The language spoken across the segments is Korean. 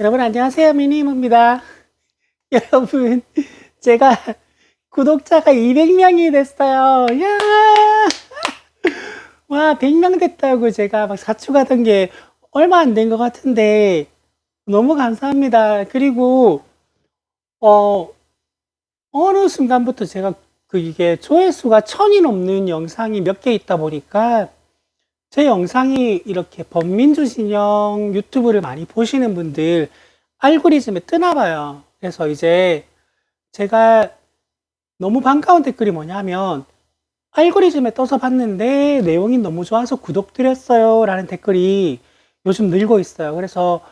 여러분 안녕하세요. 미니입니다. 여러분 제가 구독자가 200명이 됐어요. 야! 와, 100명 됐다고 제가 막 사축하던 게 얼마 안 된 것 같은데 너무 감사합니다. 그리고 어 어느 순간부터 제가 이게 조회수가 1000이 넘는 영상이 몇 개 있다 보니까 제 영상이 이렇게 범민주 진영 유튜브를 많이 보시는 분들 알고리즘에 뜨나 봐요. 그래서 이제 제가 너무 반가운 댓글이 뭐냐면 알고리즘에 떠서 봤는데 내용이 너무 좋아서 구독드렸어요 라는 댓글이 요즘 늘고 있어요. 그래서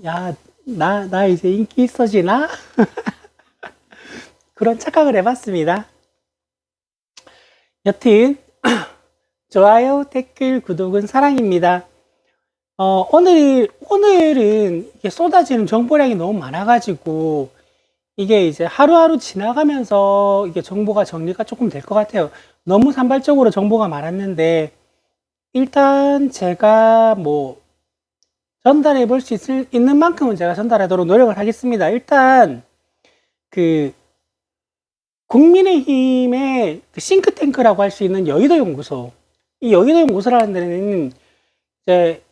야, 나 이제 인기 있어지나? 그런 착각을 해봤습니다. 여튼 좋아요, 댓글, 구독은 사랑입니다. 오늘은 이게 쏟아지는 정보량이 너무 많아가지고, 이게 이제 하루하루 지나가면서 이게 정보가 정리가 조금 될 것 같아요. 너무 산발적으로 정보가 많았는데, 일단 제가 뭐, 전달해 볼 수 있는 만큼은 제가 전달하도록 노력을 하겠습니다. 일단, 그, 국민의힘의 그 싱크탱크라고 할 수 있는 여의도 연구소. 이 여의도 연구소라는 데는 이제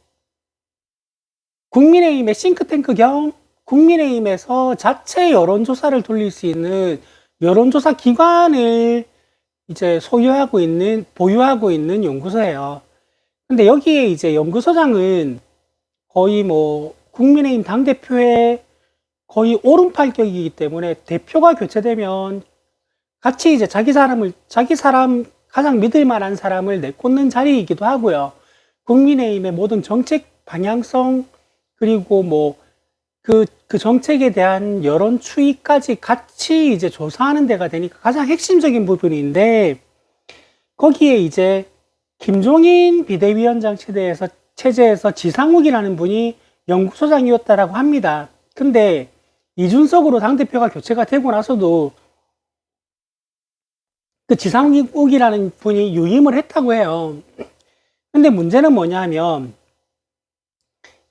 국민의힘의 싱크탱크 겸 국민의힘에서 자체 여론조사를 돌릴 수 있는 여론조사 기관을 이제 보유하고 있는 연구소예요. 근데 여기에 이제 연구소장은 거의 뭐 국민의힘 당대표의 거의 오른팔격이기 때문에 대표가 교체되면 같이 이제 자기 사람 가장 믿을 만한 사람을 내꽂는 자리이기도 하고요. 국민의힘의 모든 정책 방향성 그리고 뭐 그 정책에 대한 여론 추이까지 같이 이제 조사하는 데가 되니까 가장 핵심적인 부분인데 거기에 이제 김종인 비대위원장 체제에서 지상욱이라는 분이 연구소장이었다라고 합니다. 근데 이준석으로 당대표가 교체가 되고 나서도 그 지상욱이라는 분이 유임을 했다고 해요. 근데 문제는 뭐냐면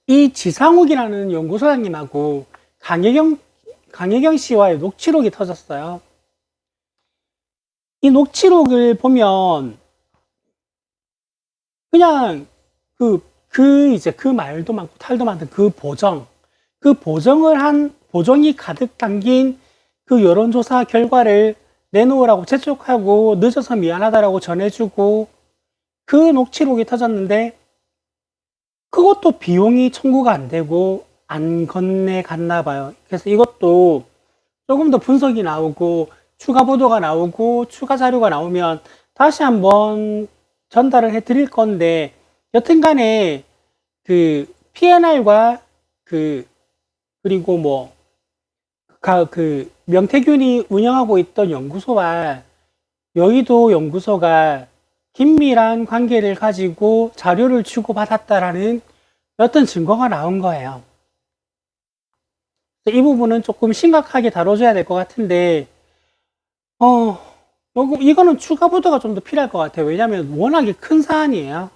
이 지상욱이라는 연구소장님하고 강혜경 씨와의 녹취록이 터졌어요. 이 녹취록을 보면 그냥 이제 그 말도 많고 탈도 많던 그 보정이 가득 담긴 그 여론조사 결과를 내놓으라고 재촉하고 늦어서 미안하다라고 전해주고 그 녹취록이 터졌는데 그것도 비용이 청구가 안 되고 안 건네갔나 봐요. 그래서 이것도 조금 더 분석이 나오고 추가 보도가 나오고 추가 자료가 나오면 다시 한번 전달을 해 드릴 건데 여튼 간에 그 PNR과 그리고 뭐 명태균이 운영하고 있던 연구소와 여의도 연구소가 긴밀한 관계를 가지고 자료를 주고받았다라는 어떤 증거가 나온 거예요. 이 부분은 조금 심각하게 다뤄줘야 될 것 같은데, 이거는 추가 보도가 좀 더 필요할 것 같아요. 왜냐하면 워낙에 큰 사안이에요.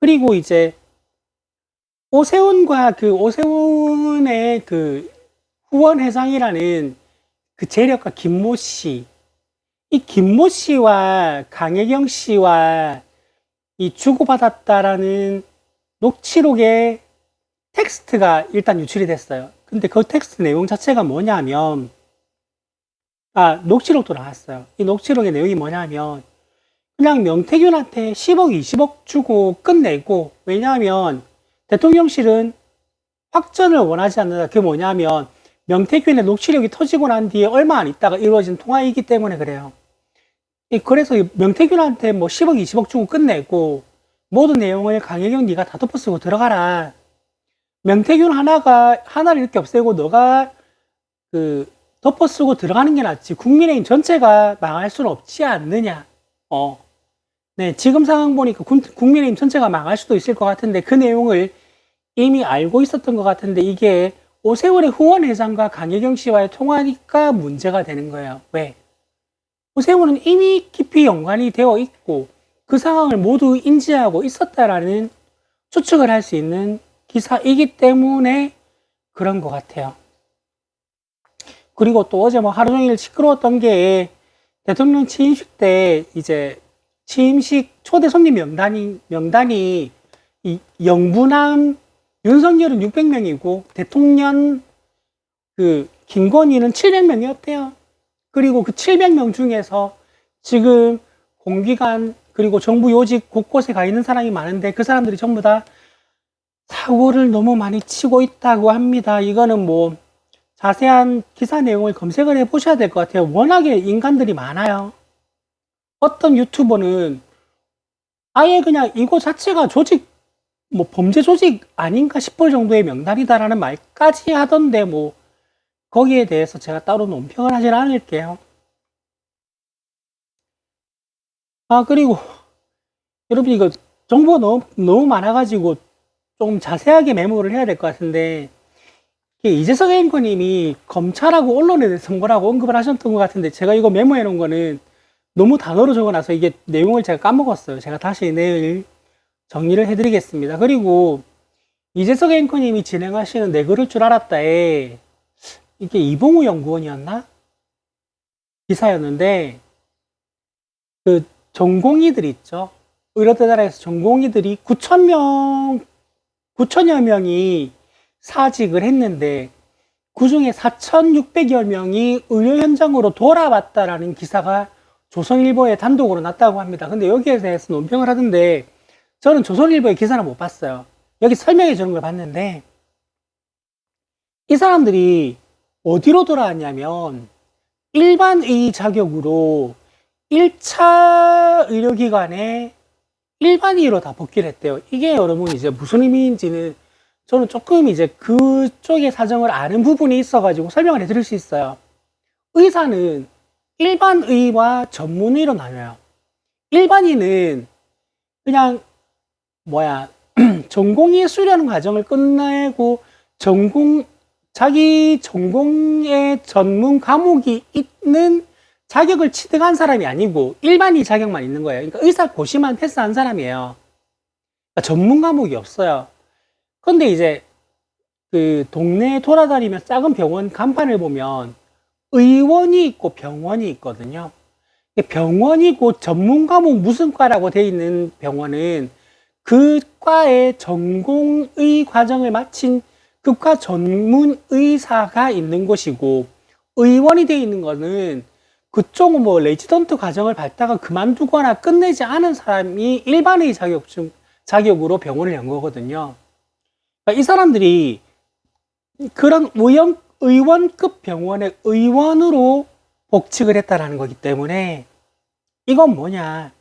그리고 이제 오세훈의 그 후원 회장이라는 그 재력가 김모 씨, 이 김모 씨와 강혜경 씨와 이 주고받았다라는 녹취록의 텍스트가 일단 유출이 됐어요. 근데 그 텍스트 내용 자체가 뭐냐면, 녹취록도 나왔어요. 이 녹취록의 내용이 뭐냐면, 그냥 명태균한테 10억, 20억 주고 끝내고, 왜냐하면 대통령실은 확전을 원하지 않는다. 그게 뭐냐면, 명태균의 녹취록이 터지고 난 뒤에 얼마 안 있다가 이루어진 통화이기 때문에 그래요. 그래서 명태균한테 뭐 10억, 20억 주고 끝내고 모든 내용을 강혜경 네가 다 덮어쓰고 들어가라. 명태균 하나를 이렇게 없애고 너가 덮어쓰고 들어가는 게 낫지. 국민의힘 전체가 망할 수는 없지 않느냐. 네, 지금 상황 보니까 국민의힘 전체가 망할 수도 있을 것 같은데 그 내용을 이미 알고 있었던 것 같은데 이게 오세훈의 후원 회장과 강혜경 씨와의 통화니까 문제가 되는 거예요. 왜? 오세훈은 이미 깊이 연관이 되어 있고 그 상황을 모두 인지하고 있었다라는 추측을 할 수 있는 기사이기 때문에 그런 것 같아요. 그리고 또 어제 뭐 하루 종일 시끄러웠던 게 대통령 취임식 때 이제 취임식 초대 손님 명단이 이 영부남 윤석열은 600명이고 대통령 그 김건희는 700명이었대요. 그리고 그 700명 중에서 지금 공기관 그리고 정부 요직 곳곳에 가 있는 사람이 많은데 그 사람들이 전부 다 사고를 너무 많이 치고 있다고 합니다. 이거는 뭐 자세한 기사 내용을 검색을 해 보셔야 될 것 같아요. 워낙에 인간들이 많아요. 어떤 유튜버는 아예 그냥 이거 자체가 조직, 뭐 범죄 조직 아닌가 싶을 정도의 명단이다라는 말까지 하던데 뭐 거기에 대해서 제가 따로 논평을 하진 않을게요. 그리고 여러분 이거 정보가 너무 많아가지고 좀 자세하게 메모를 해야 될 것 같은데 이재석 앵커님이 검찰하고 언론에 대해서 뭐라고 언급을 하셨던 것 같은데 제가 이거 메모해 놓은 거는 너무 단어로 적어놔서 이게 내용을 제가 까먹었어요. 제가 다시 내일 정리를 해드리겠습니다. 그리고 이재석 앵커님이 진행하시는 내 그럴 줄 알았다에 이게 이봉우 연구원이었나? 기사였는데 그 전공의들 있죠. 의료대단에서 전공의들이 9천여 명이 사직을 했는데 그 중에 4,600여 명이 의료 현장으로 돌아왔다라는 기사가 조선일보에 단독으로 났다고 합니다. 근데 여기에 대해서 논평을 하던데 저는 조선일보의 기사는 못 봤어요. 여기 설명해 주는 걸 봤는데 이 사람들이 어디로 돌아왔냐면 일반의 자격으로 1차 의료기관에 일반의로 다 복귀를 했대요. 이게 여러분 이제 무슨 의미인지는 저는 조금 이제 그쪽의 사정을 아는 부분이 있어가지고 설명을 해드릴 수 있어요. 의사는 일반의와 전문의로 나뉘어요. 일반의는 그냥 전공의 수련 과정을 끝내고 자기 전공의 전문 과목이 있는 자격을 취득한 사람이 아니고 일반의 자격만 있는 거예요. 그러니까 의사 고시만 패스한 사람이에요. 그러니까 전문 과목이 없어요. 근데 이제 그 동네에 돌아다니면 작은 병원 간판을 보면 의원이 있고 병원이 있거든요. 병원이고 전문 과목 무슨 과라고 되어 있는 병원은 그 과의 전공의 과정을 마친 그 과 전문 의사가 있는 곳이고 의원이 되어 있는 거는 그쪽은 뭐 레지던트 과정을 밟다가 그만두거나 끝내지 않은 사람이 일반의 자격으로 병원을 연 거거든요. 그러니까 이 사람들이 그런 의원급 병원의 의원으로 복직을 했다라는 거기 때문에 이건 뭐냐,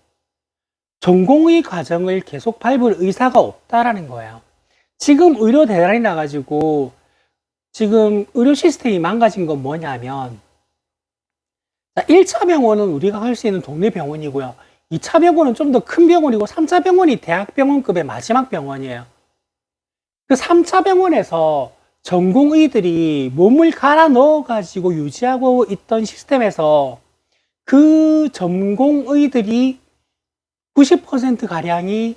전공의 과정을 계속 밟을 의사가 없다라는 거예요. 지금 의료 대란이 나가지고 지금 의료 시스템이 망가진 건 뭐냐면 1차 병원은 우리가 갈 수 있는 동네 병원이고요. 2차 병원은 좀 더 큰 병원이고 3차 병원이 대학병원급의 마지막 병원이에요. 그 3차 병원에서 전공의들이 몸을 갈아 넣어가지고 유지하고 있던 시스템에서 그 전공의들이 90%가량이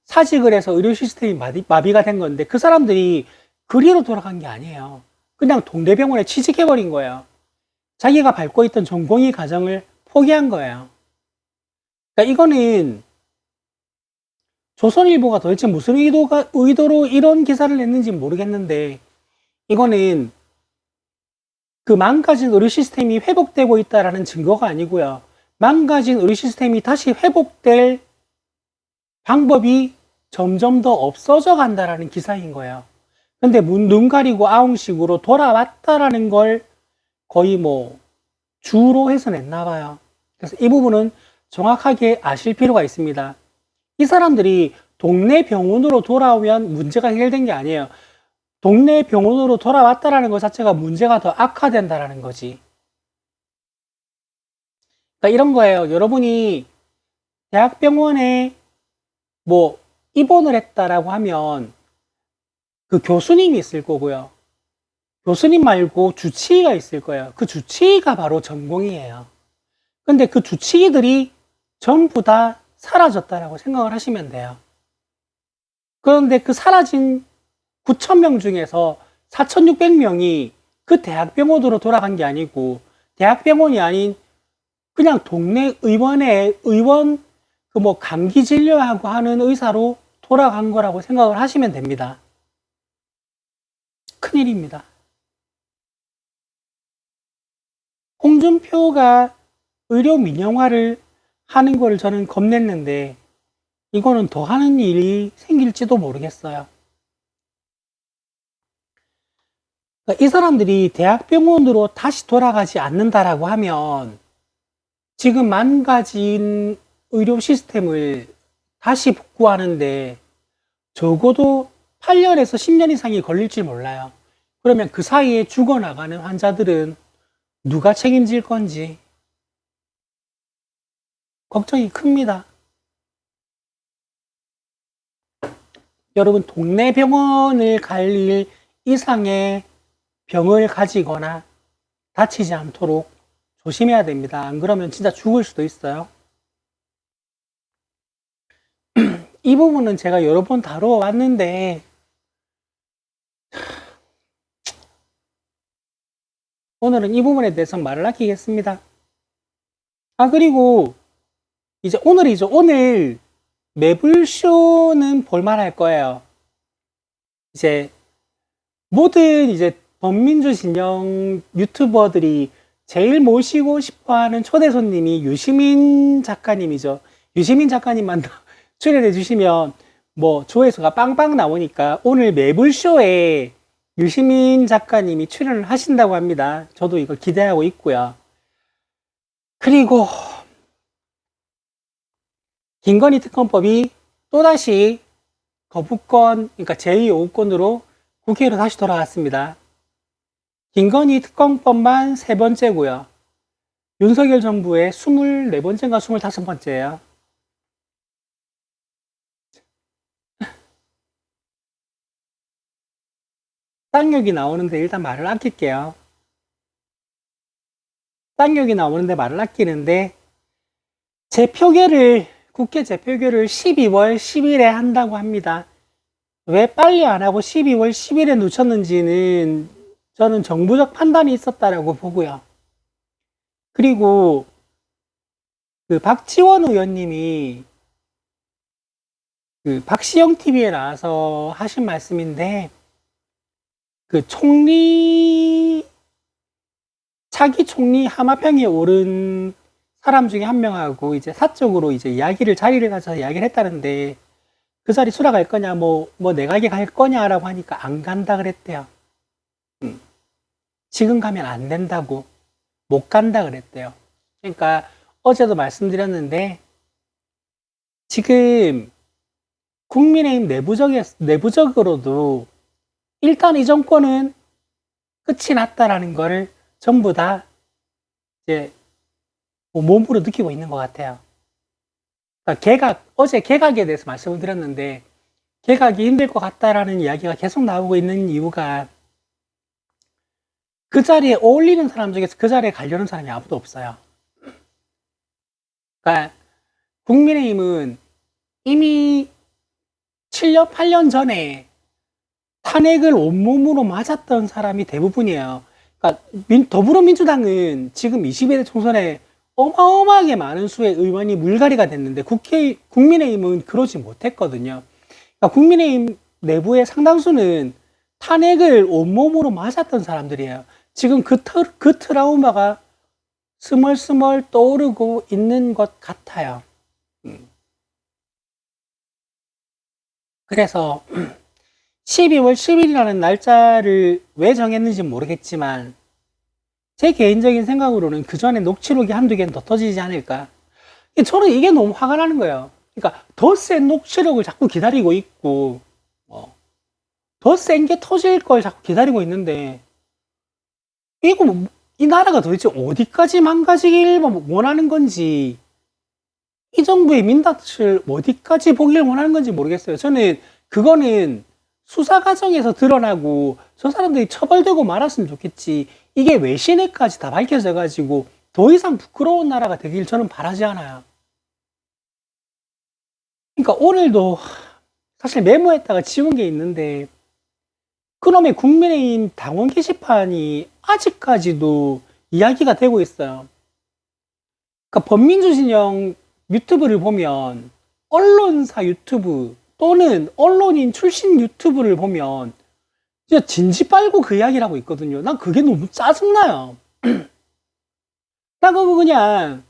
사직을 해서 의료 시스템이 마비가 된 건데 그 사람들이 그리로 돌아간 게 아니에요. 그냥 동네 병원에 취직해버린 거예요. 자기가 밟고 있던 전공의 과정을 포기한 거예요. 그러니까 이거는 조선일보가 도대체 무슨 의도로 이런 기사를 냈는지 모르겠는데 이거는 그 망가진 의료 시스템이 회복되고 있다라는 증거가 아니고요. 망가진 의료 시스템이 다시 회복될 방법이 점점 더 없어져 간다라는 기사인 거예요. 근데 눈 가리고 아웅식으로 돌아왔다라는 걸 거의 뭐 주로 해서 냈나 봐요. 그래서 이 부분은 정확하게 아실 필요가 있습니다. 이 사람들이 동네 병원으로 돌아오면 문제가 해결된 게 아니에요. 동네 병원으로 돌아왔다라는 것 자체가 문제가 더 악화된다라는 거지. 그러니까 이런 거예요. 여러분이 대학병원에 뭐 입원을 했다라고 하면 그 교수님이 있을 거고요. 교수님 말고 주치의가 있을 거예요. 그 주치의가 바로 전공이에요. 근데 그 주치의들이 전부 다 사라졌다라고 생각을 하시면 돼요. 그런데 그 사라진 9,000명 중에서 4,600명이 그 대학병원으로 돌아간 게 아니고 대학병원이 아닌 그냥 동네 의원 그 뭐 감기 진료하고 하는 의사로 돌아간 거라고 생각을 하시면 됩니다. 큰일입니다. 홍준표가 의료 민영화를 하는 거를 저는 겁냈는데 이거는 더 하는 일이 생길지도 모르겠어요. 그러니까 이 사람들이 대학병원으로 다시 돌아가지 않는다라고 하면 지금 망가진 의료 시스템을 다시 복구하는데 적어도 8년에서 10년 이상이 걸릴지 몰라요. 그러면 그 사이에 죽어나가는 환자들은 누가 책임질 건지 걱정이 큽니다. 여러분, 동네 병원을 갈 일 이상의 병을 가지거나 다치지 않도록 조심해야 됩니다. 안 그러면 진짜 죽을 수도 있어요. 이 부분은 제가 여러 번 다뤄왔는데 오늘은 이 부분에 대해서 말을 아끼겠습니다. 그리고 이제 오늘 매불쇼는 볼만할 거예요. 이제 모든 이제 범민주 진영 유튜버들이 제일 모시고 싶어하는 초대 손님이 유시민 작가님이죠. 유시민 작가님만 출연해 주시면 뭐 조회수가 빵빵 나오니까 오늘 매불쇼에 유시민 작가님이 출연을 하신다고 합니다. 저도 이걸 기대하고 있고요. 그리고 김건희 특검법이 또다시 거부권, 그러니까 제2호권으로 국회로 다시 돌아왔습니다. 김건희 특검법만 3번째고요. 윤석열 정부의 24번째인가 25번째예요. 쌍욕이 나오는데 일단 말을 아낄게요. 쌍욕이 나오는데 말을 아끼는데 국회 재표결을 12월 10일에 한다고 합니다. 왜 빨리 안 하고 12월 10일에 놓쳤는지는 저는 정부적 판단이 있었다라고 보고요. 그리고 그 박지원 의원님이 그 박시영 TV에 나와서 하신 말씀인데 그 차기 총리 하마평에 오른 사람 중에 한 명하고 이제 사적으로 이제 자리를 가서 이야기를 했다는데 그 자리 수락할 거냐, 뭐 내각에 갈 거냐라고 하니까 안 간다 그랬대요. 지금 가면 안 된다고, 못 간다 그랬대요. 그러니까 어제도 말씀드렸는데 지금 국민의힘 내부적으로도 일단 이 정권은 끝이 났다라는 거를 전부 다 이제 몸으로 느끼고 있는 것 같아요. 그러니까 어제 개각에 대해서 말씀을 드렸는데 개각이 힘들 것 같다라는 이야기가 계속 나오고 있는 이유가 그 자리에 어울리는 사람 중에서 그 자리에 가려는 사람이 아무도 없어요. 그러니까 국민의힘은 이미 7년, 8년 전에 탄핵을 온몸으로 맞았던 사람이 대부분이에요. 그러니까 더불어민주당은 지금 22대 총선에 어마어마하게 많은 수의 의원이 물갈이가 됐는데 국민의힘은 그러지 못했거든요. 그러니까 국민의힘 내부의 상당수는 탄핵을 온몸으로 맞았던 사람들이에요. 지금 그 트라우마가 스멀스멀 떠오르고 있는 것 같아요. 그래서 12월 10일이라는 날짜를 왜 정했는지 모르겠지만 제 개인적인 생각으로는 그 전에 녹취록이 한두 개는 더 터지지 않을까. 저는 이게 너무 화가 나는 거예요. 그러니까 더 센 녹취록을 자꾸 기다리고 있고 더 센 게 터질 걸 자꾸 기다리고 있는데 이거 이 나라가 도대체 어디까지 망가지길 원하는 건지 이 정부의 민낯을 어디까지 보길 원하는 건지 모르겠어요. 저는 그거는 수사 과정에서 드러나고 저 사람들이 처벌되고 말았으면 좋겠지. 이게 외신에까지 다 밝혀져 가지고 더 이상 부끄러운 나라가 되길 저는 바라지 않아요. 그러니까 오늘도 사실 메모했다가 지운 게 있는데 그놈의 국민의힘 당원 게시판이 아직까지도 이야기가 되고 있어요. 그러니까 범민주 진영 유튜브를 보면 언론사 유튜브 또는 언론인 출신 유튜브를 보면 진짜 진지 빨고 그 이야기를 하고 있거든요. 난 그게 너무 짜증나요. 난 그거 그냥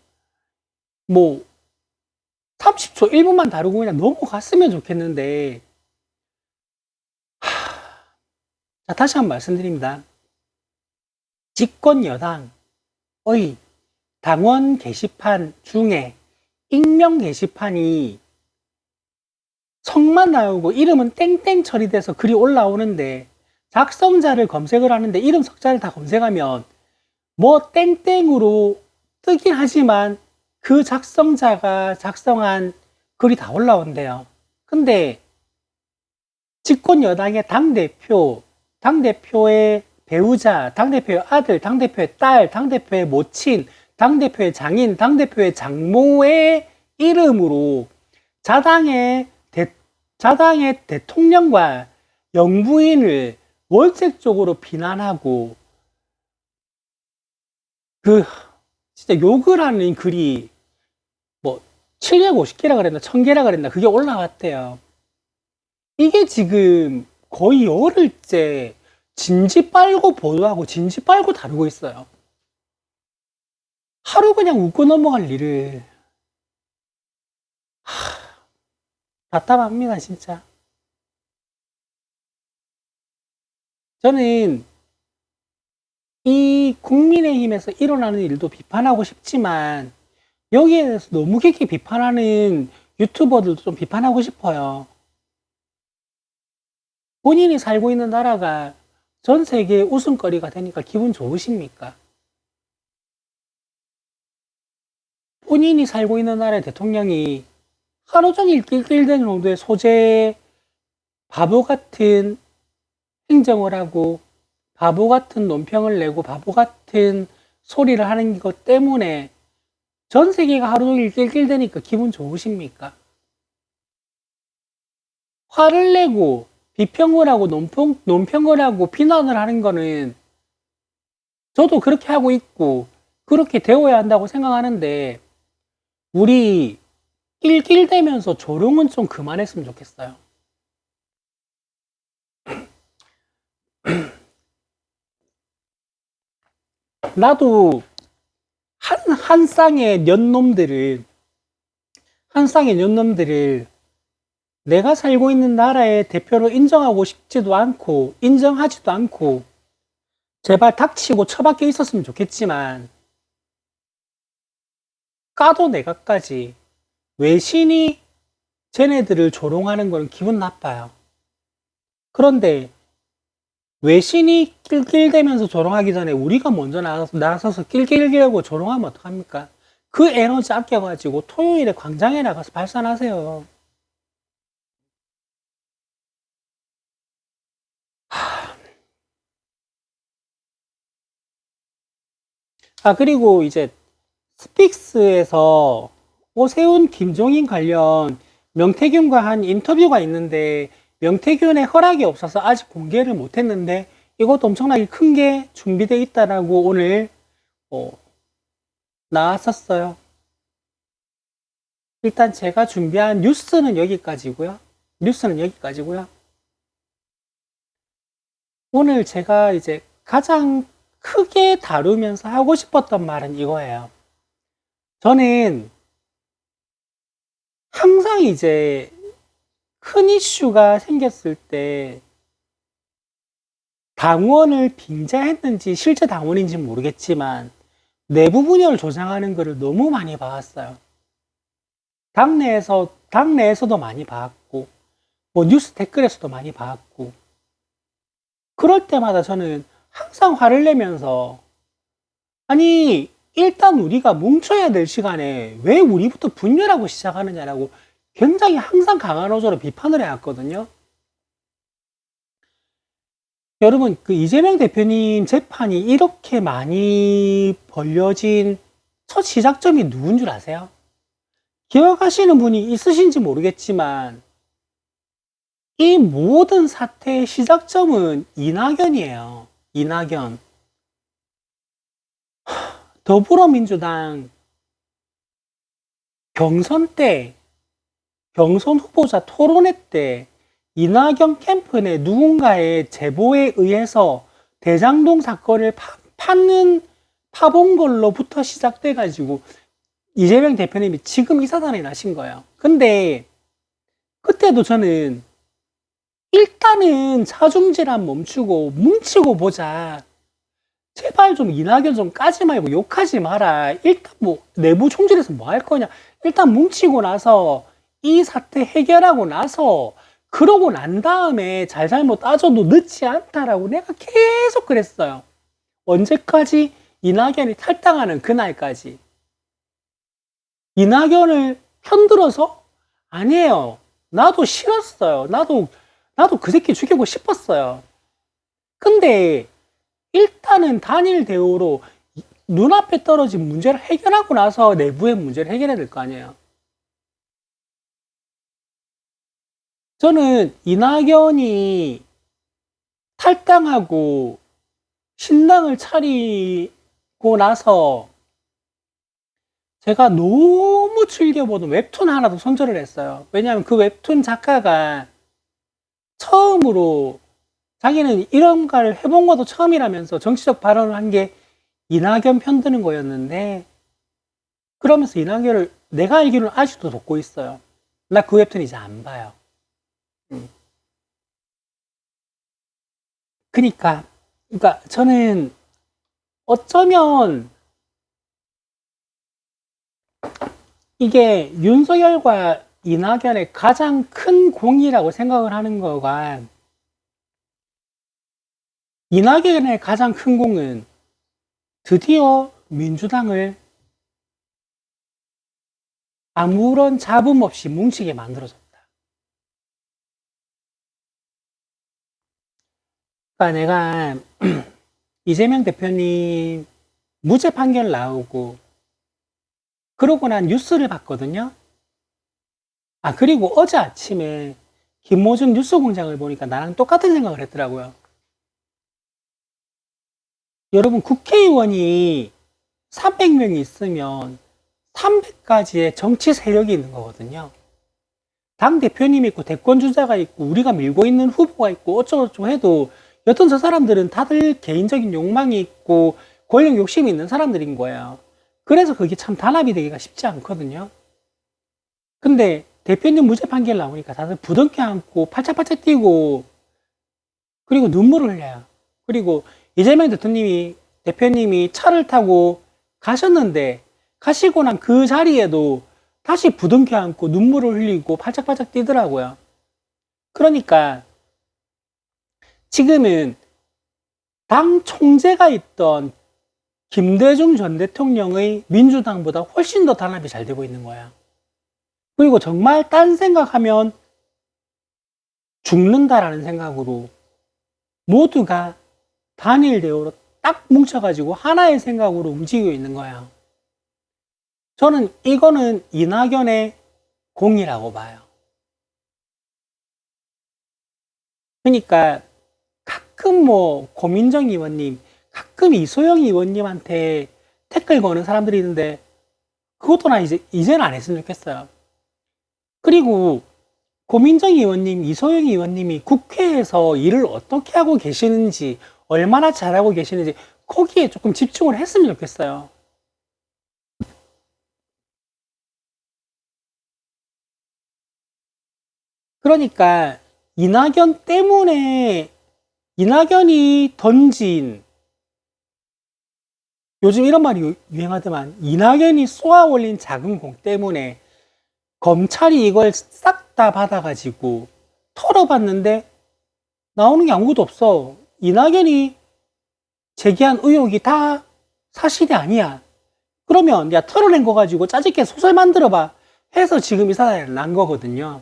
뭐 30초 1분만 다루고 그냥 넘어갔으면 좋겠는데 자, 다시 한번 말씀드립니다. 집권 여당의 당원 게시판 중에 익명 게시판이 성만 나오고 이름은 땡땡 처리돼서 글이 올라오는데 작성자를 검색을 하는데 이름 석자를 다 검색하면 뭐 땡땡으로 뜨긴 하지만 그 작성자가 작성한 글이 다 올라온대요. 근데 집권 여당의 당대표의 배우자, 당대표의 아들, 당대표의 딸, 당대표의 모친, 당대표의 장인, 당대표의 장모의 이름으로 자당의 대통령과 영부인을 원색적으로 비난하고 진짜 욕을 하는 글이 뭐 750개라 그랬나 1000개라 그랬나 그게 올라왔대요. 이게 지금 거의 열흘째 진지 빨고 보도하고 진지 빨고 다루고 있어요. 하루 그냥 웃고 넘어갈 일을 답답합니다 진짜. 저는 이 국민의힘에서 일어나는 일도 비판하고 싶지만 여기에 대해서 너무 깊게 비판하는 유튜버들도 좀 비판하고 싶어요. 본인이 살고 있는 나라가 전 세계의 웃음거리가 되니까 기분 좋으십니까? 본인이 살고 있는 나라의 대통령이 하루 종일 낄낄대는 정도의 소재에 바보 같은 행정을 하고 바보 같은 논평을 내고 바보 같은 소리를 하는 것 때문에 전 세계가 하루 종일 낄낄대니까 기분 좋으십니까? 화를 내고 비평을 하고 논평을 하고 비난을 하는 거는 저도 그렇게 하고 있고 그렇게 되어야 한다고 생각하는데 우리 낄낄대면서 조롱은 좀 그만했으면 좋겠어요. 나도 한 쌍의 년놈들을 내가 살고 있는 나라의 대표로 인정하고 싶지도 않고 인정하지도 않고 제발 닥치고 처박혀 있었으면 좋겠지만 까도 내가까지 외신이 쟤네들을 조롱하는 건 기분 나빠요. 그런데 외신이 낄낄대면서 조롱하기 전에 우리가 먼저 나서서 낄낄대고 조롱하면 어떡합니까? 그 에너지 아껴가지고 토요일에 광장에 나가서 발산하세요. 그리고 이제 스픽스에서 오세훈, 김종인 관련 명태균과 한 인터뷰가 있는데 명태균의 허락이 없어서 아직 공개를 못했는데 이것도 엄청나게 큰 게 준비되어 있다라고 오늘 나왔었어요. 일단 제가 준비한 뉴스는 여기까지고요. 오늘 제가 이제 가장 크게 다루면서 하고 싶었던 말은 이거예요. 저는 항상 이제 큰 이슈가 생겼을 때 당원을 빙자했는지 실제 당원인지 모르겠지만 내부 분열을 조장하는 것을 너무 많이 봐왔어요. 당내에서도 많이 봐왔고 뭐 뉴스 댓글에서도 많이 봐왔고 그럴 때마다 저는 항상 화를 내면서 아니 일단 우리가 뭉쳐야 될 시간에 왜 우리부터 분열하고 시작하느냐라고 굉장히 항상 강한 어조로 비판을 해왔거든요. 여러분 그 이재명 대표님 재판이 이렇게 많이 벌려진 첫 시작점이 누군 줄 아세요? 기억하시는 분이 있으신지 모르겠지만 이 모든 사태의 시작점은 이낙연이에요. 이낙연. 더불어민주당 경선 때, 경선 후보자 토론회 때 이낙연 캠프 내 누군가의 제보에 의해서 대장동 사건을 파본 걸로부터 시작돼가지고 이재명 대표님이 지금 이 사단에 나신 거예요. 근데 그때도 저는 일단은 자중질환 멈추고 뭉치고 보자. 제발 좀 이낙연 좀 까지 말고 욕하지 마라. 일단 뭐 내부 총질에서 뭐 할 거냐. 일단 뭉치고 나서 이 사태 해결하고 나서 그러고 난 다음에 잘잘못 따져도 늦지 않다라고 내가 계속 그랬어요. 언제까지? 이낙연이 탈당하는 그날까지. 이낙연을 편들어서? 아니에요. 나도 싫었어요. 나도 그 새끼 죽이고 싶었어요. 근데 일단은 단일 대우로 눈앞에 떨어진 문제를 해결하고 나서 내부의 문제를 해결해야 될 거 아니에요. 저는 이낙연이 탈당하고 신당을 차리고 나서 제가 너무 즐겨보던 웹툰 하나도 선절을 했어요. 왜냐하면 그 웹툰 작가가 처음으로 자기는 이런 걸 해본 것도 처음이라면서 정치적 발언을 한 게 이낙연 편드는 거였는데, 그러면서 이낙연을 내가 알기로는 아직도 돕고 있어요. 나 그 웹툰 이제 안 봐요. 그러니까 저는 어쩌면 이게 윤석열과 이낙연의 가장 큰 공이라고 생각을 하는 거가, 이낙연의 가장 큰 공은 드디어 민주당을 아무런 잡음 없이 뭉치게 만들어줬다. 그러니까 내가 이재명 대표님 무죄 판결 나오고 그러고 난 뉴스를 봤거든요. 그리고 어제 아침에 김모준 뉴스공장을 보니까 나랑 똑같은 생각을 했더라고요. 여러분, 국회의원이 300명이 있으면 300가지의 정치 세력이 있는 거거든요. 당 대표님이 있고 대권 주자가 있고 우리가 밀고 있는 후보가 있고 어쩌고저쩌고 해도 여튼 저 사람들은 다들 개인적인 욕망이 있고 권력 욕심이 있는 사람들인 거예요. 그래서 그게 참 단합이 되기가 쉽지 않거든요. 근데 대표님 무죄 판결 나오니까 다들 부둥켜 안고 팔짝팔짝 뛰고 그리고 눈물을 흘려요. 그리고 이재명 대표님이 차를 타고 가셨는데 가시고 난 그 자리에도 다시 부둥켜 안고 눈물을 흘리고 팔짝팔짝 뛰더라고요. 그러니까 지금은 당 총재가 있던 김대중 전 대통령의 민주당보다 훨씬 더 단합이 잘 되고 있는 거야. 그리고 정말 딴 생각하면 죽는다라는 생각으로 모두가 단일 대우로 딱 뭉쳐가지고 하나의 생각으로 움직이고 있는 거야. 저는 이거는 이낙연의 공이라고 봐요. 그러니까 가끔 뭐 고민정 의원님, 가끔 이소영 의원님한테 댓글 거는 사람들이 있는데 그것도 나 이제는 안 했으면 좋겠어요. 그리고 고민정 의원님, 이소영 의원님이 국회에서 일을 어떻게 하고 계시는지, 얼마나 잘하고 계시는지 거기에 조금 집중을 했으면 좋겠어요. 그러니까 이낙연 때문에, 이낙연이 던진, 요즘 이런 말이 유행하더만, 이낙연이 쏘아 올린 작은 공 때문에 검찰이 이걸 싹 다 받아가지고 털어봤는데 나오는 게 아무것도 없어. 이낙연이 제기한 의혹이 다 사실이 아니야. 그러면 야, 털어낸 거 가지고 짜집게 소설 만들어봐 해서 지금 이 사단이 난 거거든요.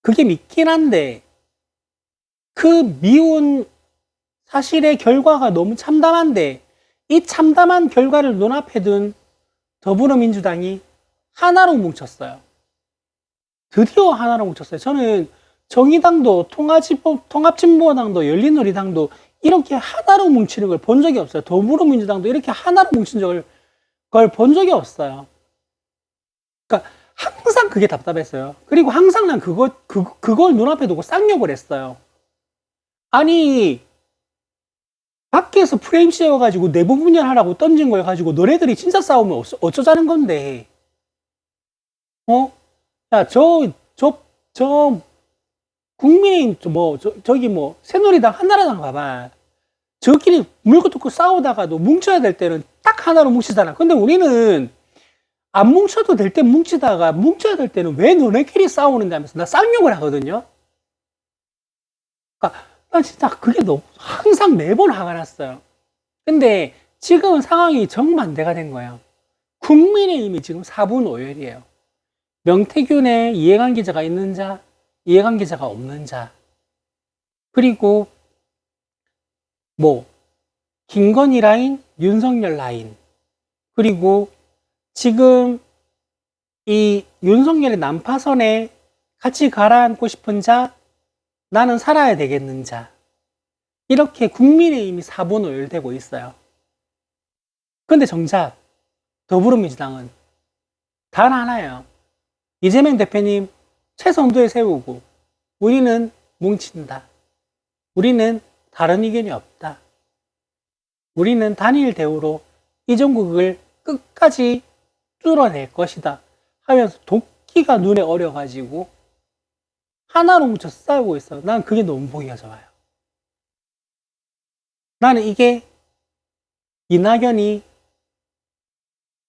그게 믿긴 한데 그 미운 사실의 결과가 너무 참담한데 이 참담한 결과를 눈앞에 둔 더불어민주당이 하나로 뭉쳤어요. 드디어 하나로 뭉쳤어요. 저는 정의당도 통합진보당도 열린우리당도 이렇게 하나로 뭉치는 걸 본 적이 없어요. 더불어민주당도 이렇게 하나로 뭉친 걸 본 적이 없어요. 그러니까 항상 그게 답답했어요. 그리고 항상 난 그걸 눈앞에 두고 쌍욕을 했어요. 아니, 밖에서 프레임 씌워가지고 내부 분열하라고 던진 걸 가지고 너네들이 진짜 싸우면 어쩌자는 건데. 야, 국민의힘, 저기 새누리당, 한나라당 봐봐. 저끼리 물고 뜯고 싸우다가도 뭉쳐야 될 때는 딱 하나로 뭉치잖아. 근데 우리는 안 뭉쳐도 될 때 뭉치다가 뭉쳐야 될 때는 왜 너네끼리 싸우는데 하면서 나 쌍욕을 하거든요. 그러니까 난 진짜 그게 너무 항상 매번 화가 났어요. 근데 지금은 상황이 정반대가 된 거예요. 국민의힘이 지금 4분 5열이에요. 명태균의 이해관계자가 있는 자, 이해관계자가 없는 자, 그리고 김건희 라인, 윤석열 라인, 그리고 지금 이 윤석열의 난파선에 같이 가라앉고 싶은 자, 나는 살아야 되겠는 자, 이렇게 국민의힘이 4분 5열 되고 있어요. 근데 정작 더불어민주당은 단 하나예요. 이재명 대표님 최선두에 세우고 우리는 뭉친다. 우리는 다른 의견이 없다. 우리는 단일 대우로 이종국을 끝까지 뚫어낼 것이다 하면서 도끼가 눈에 어려가지고 하나로 뭉쳐 싸우고 있어. 난 그게 너무 보기가 좋아요. 나는 이게 이낙연이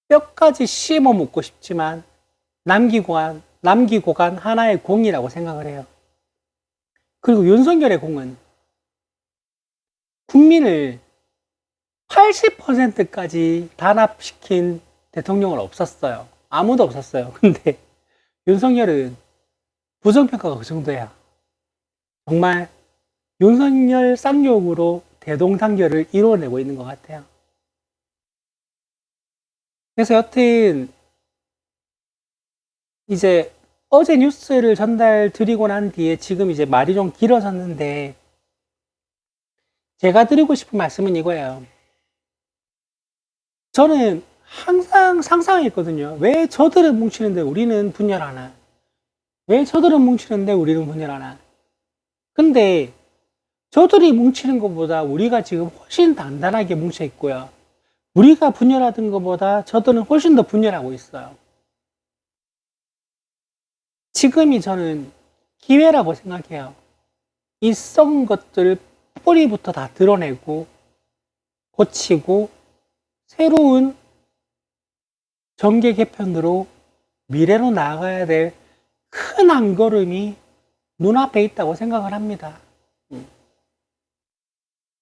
뼈까지 씹어 먹고 싶지만 남기고 간 하나의 공이라고 생각을 해요. 그리고 윤석열의 공은 국민을 80%까지 단합시킨 대통령은 없었어요. 아무도 없었어요. 근데 윤석열은 부정평가가 그 정도야. 정말 윤석열 쌍욕으로 대동단결을 이루어내고 있는 것 같아요. 그래서 여튼 이제 어제 뉴스를 전달 드리고 난 뒤에 지금 이제 말이 좀 길어졌는데 제가 드리고 싶은 말씀은 이거예요. 저는 항상 상상했거든요. 왜 저들은 뭉치는데 우리는 분열하나? 왜 저들은 뭉치는데 우리는 분열하나? 근데 저들이 뭉치는 것보다 우리가 지금 훨씬 단단하게 뭉쳐 있고요. 우리가 분열하던 것보다 저들은 훨씬 더 분열하고 있어요. 지금이 저는 기회라고 생각해요. 이 썩은 것들 뿌리부터 다 드러내고 고치고 새로운 정계 개편으로 미래로 나아가야 될 큰 한 걸음이 눈앞에 있다고 생각을 합니다.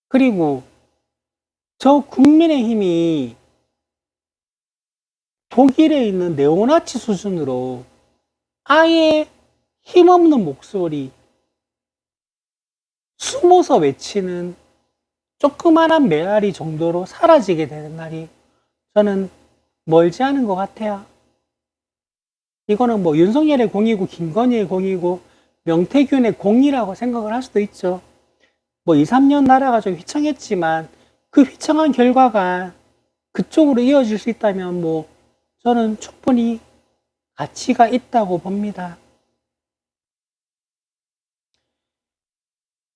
그리고 저 국민의힘이 독일에 있는 네오나치 수준으로 아예 힘없는 목소리, 숨어서 외치는 조그만한 메아리 정도로 사라지게 되는 날이 저는 멀지 않은 것 같아요. 이거는 윤석열의 공이고 김건희의 공이고 명태균의 공이라고 생각을 할 수도 있죠. 2, 3년 나라가 좀 휘청했지만 그 휘청한 결과가 그쪽으로 이어질 수 있다면 저는 충분히 가치가 있다고 봅니다.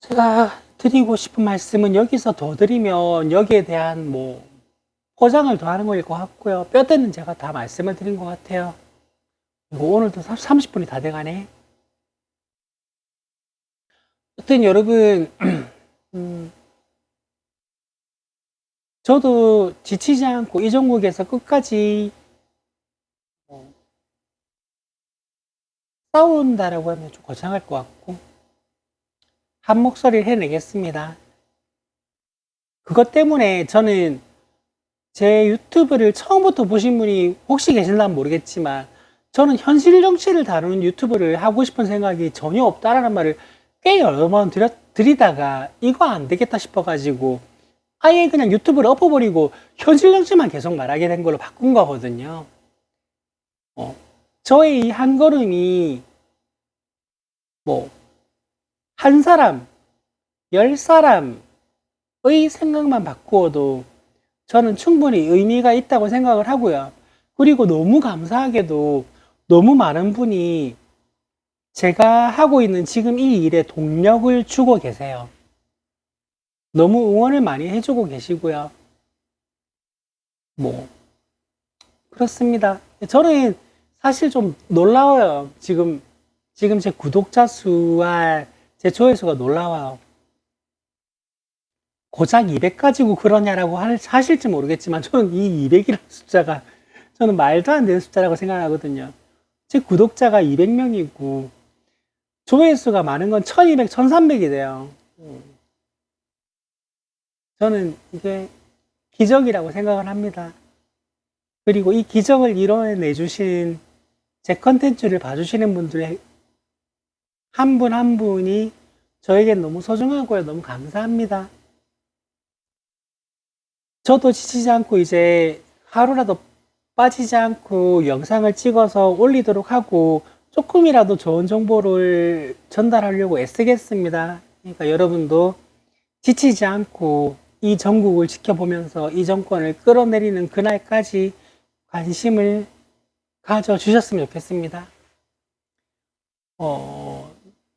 제가 드리고 싶은 말씀은 여기서 더 드리면 여기에 대한 포장을 더 하는 거일 것 같고요. 뼈대는 제가 다 말씀을 드린 것 같아요. 그리고 오늘도 30분이 다 돼가네. 어쨌든 여러분 저도 지치지 않고 이 종국에서 끝까지 싸운다라고 하면 좀 거창할 것 같고 한 목소리를 해내겠습니다. 그것 때문에 저는 제 유튜브를 처음부터 보신 분이 혹시 계실라면 모르겠지만 저는 현실 정치를 다루는 유튜브를 하고 싶은 생각이 전혀 없다라는 말을 꽤 여러 번 드리다가 이거 안 되겠다 싶어가지고 아예 그냥 유튜브를 엎어버리고 현실 정치만 계속 말하게 된 걸로 바꾼 거거든요. 저의 이 한 걸음이 뭐, 한 사람, 10사람의 생각만 바꾸어도 저는 충분히 의미가 있다고 생각을 하고요. 그리고 너무 감사하게도 너무 많은 분이 제가 하고 있는 지금 이 일에 동력을 주고 계세요. 너무 응원을 많이 해주고 계시고요. 뭐, 그렇습니다. 저는 사실 좀 놀라워요. 지금 제 구독자 수와 제 조회수가 놀라워요. 고작 200 가지고 그러냐라고 하실지 모르겠지만 저는 이 200이라는 숫자가 저는 말도 안 되는 숫자라고 생각하거든요. 제 구독자가 200명이고 조회수가 많은 건 1200, 1300이 돼요. 저는 이게 기적이라고 생각을 합니다. 그리고 이 기적을 이뤄내주신 제 컨텐츠를 봐주시는 분들의 한 분 한 분이 저에겐 너무 소중하고요. 너무 감사합니다. 저도 지치지 않고 이제 하루라도 빠지지 않고 영상을 찍어서 올리도록 하고 조금이라도 좋은 정보를 전달하려고 애쓰겠습니다. 그러니까 여러분도 지치지 않고 이 전국을 지켜보면서 이 정권을 끌어내리는 그날까지 관심을 가져주셨으면 좋겠습니다.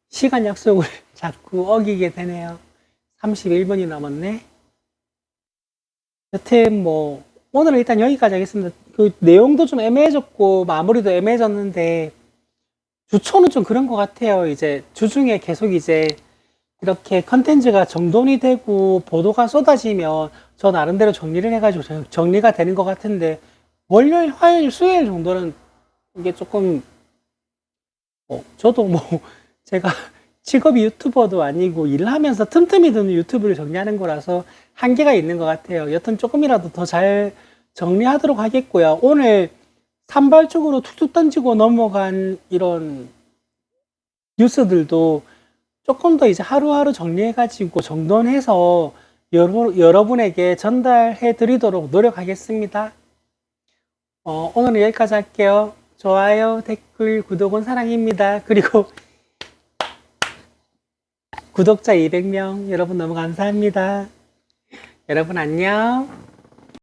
시간 약속을 자꾸 어기게 되네요. 31분이 넘었네. 여튼 뭐 오늘은 일단 여기까지 하겠습니다. 그 내용도 좀 애매해졌고 마무리도 애매해졌는데 주초는 좀 그런 것 같아요. 이제 주중에 계속 이제 이렇게 컨텐츠가 정돈이 되고 보도가 쏟아지면 저 나름대로 정리를 해가지고 정리가 되는 것 같은데 월요일, 화요일, 수요일 정도는 이게 조금 저도 뭐 제가 직업이 유튜버도 아니고 일을 하면서 틈틈이 드는 유튜브를 정리하는 거라서 한계가 있는 것 같아요. 여튼 조금이라도 더 잘 정리하도록 하겠고요. 오늘 산발적으로 툭툭 던지고 넘어간 이런 뉴스들도 조금 더 이제 하루하루 정리해가지고 정돈해서 여러분에게 전달해 드리도록 노력하겠습니다. 오늘은 여기까지 할게요. 좋아요, 댓글, 구독은 사랑입니다. 그리고 구독자 200명 여러분 너무 감사합니다. 여러분 안녕.